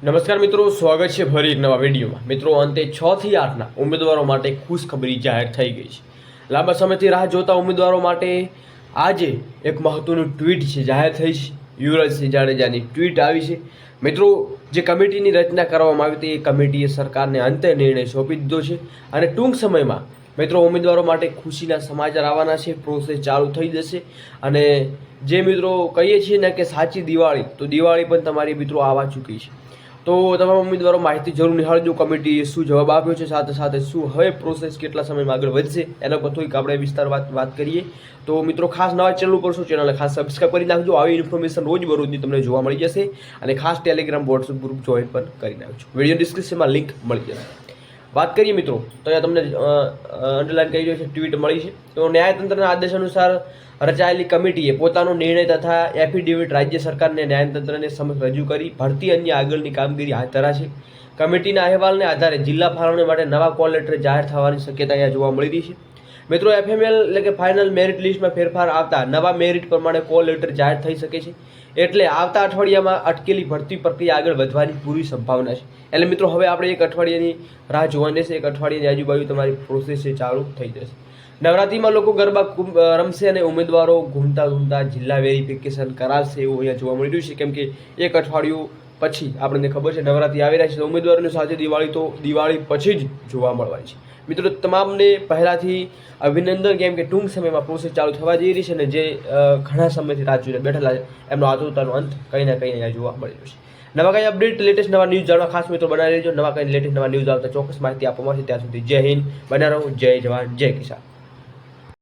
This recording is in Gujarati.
નમસ્કાર મિત્રો, સ્વાગત છે ફરી એક નવા વિડીયોમાં। મિત્રો, અંતે 6 થી 8ના ઉમેદવારો માટે ખુશખબરી જાહેર થઈ ગઈ છે। લાંબા સમયથી રાહ જોતા ઉમેદવારો માટે આજે એક મહત્વનું ટ્વીટ છે જાહેર થઈ છે। યુવરાજસિંહ જાડેજાની ટ્વીટ આવી છે। મિત્રો, જે કમિટીની રચના કરવામાં આવી હતી એ કમિટીએ સરકારને અંતે નિર્ણય સોંપી દીધો છે અને ટૂંક સમયમાં મિત્રો ઉમેદવારો માટે ખુશીના સમાચાર આવવાના છે। પ્રોસેસ ચાલુ થઈ જશે અને જે મિત્રો કહીએ છીએ ને કે સાચી દિવાળી, તો દિવાળી પણ તમારી મિત્રો આવવા ચૂકી છે। તો તમામ ઉમેદવારો માહિતી જરૂર નિહાળજો। કમિટીએ શું જવાબ આપ્યો છે, સાથે સાથે શું હવે પ્રોસેસ કેટલા સમયમાં આગળ વધશે એના પર થોડીક આપણે વિસ્તાર વાત કરીએ। તો મિત્રો, ખાસ નવા ચેનલ ઉપર છો, ચેનલને ખાસ સબસ્ક્રાઈબ કરી નાખજો। આવી ઇન્ફોર્મેશન રોજબરોજની તમને જોવા મળી જશે અને ખાસ ટેલિગ્રામ વોટ્સઅપ ગ્રુપ જોઈન પણ કરી નાખજો। વિડીયો ડિસ્ક્રિપ્શનમાં લિંક મળી જશે। વાત કરીએ મિત્રો, તો અહીંયા તમને અંડરલાઈન કરી રહ્યો છે ટ્વીટ મળી છે। તો ન્યાયતંત્રના આદેશ અનુસાર રચાયેલી કમિટીએ પોતાનો નિર્ણય તથા એફિડેવિટ રાજ્ય સરકારને ન્યાયતંત્રને સમક્ષ રજૂ કરી ભરતી અન્ય આગળની કામગીરી હાથ ધરાશે। કમિટીના અહેવાલને આધારે જિલ્લા ફાળવણી માટે નવા કોલ લેટર જાહેર થવાની શક્યતા અહીંયા જોવા મળી રહી છે। મિત્રો, એફએમએલ એટલે કે ફાઇનલ મેરિટ લિસ્ટમાં ફેરફાર આવતા નવા મેરિટ પ્રમાણે કોલ લેટર જાહેર થઈ શકે છે। એટલે આવતા અઠવાડિયામાં અટકેલી ભરતી પ્રક્રિયા આગળ વધવાની પૂરી સંભાવના છે। એટલે મિત્રો, હવે આપણે એક અઠવાડિયાની રાહ જોવાની રહેશે। એક અઠવાડિયાની આજુબાજુ તમારી પ્રોસેસ ચાલુ થઈ જશે। નવરાત્રિમાં લોકો ગરબા રમશે અને ઉમેદવારો ઘૂમતા જિલ્લા વેરિફિકેશન કરાવશે એવું અહીંયા જોવા મળી રહ્યું છે। કેમ કે એક અઠવાડિયું પછી આપણને ખબર છે નવરાત્રિ આવી રહ્યા છે, તો ઉમેદવારોની સાથે દિવાળી તો દિવાળી પછી જ જોવા મળવાની છે। મિત્રો, તમામને પહેલાંથી અભિનંદન, કેમ કે ટૂંક સમયમાં પ્રોસેસ ચાલુ થવા જઈ રહી છે અને જે ઘણા સમયથી રાહ જોઈને બેઠેલા છે એમનો આતુરતાનો અંત કંઈ ના કંઈ અહીંયા જોવા મળી રહ્યો છે। નવા કંઈ અપડેટ, લેટેસ્ટ નવા ન્યૂઝ જાણવા ખાસ મિત્રો બનાવી લેજો। નવા કંઈ લેટેસ્ટ નવા ન્યૂઝ આવતા ચોક્કસ માહિતી આપવામાં આવશે। ત્યાં સુધી જય હિન્દ, બન્યા રહો, જય જવાન, જય કિસાન।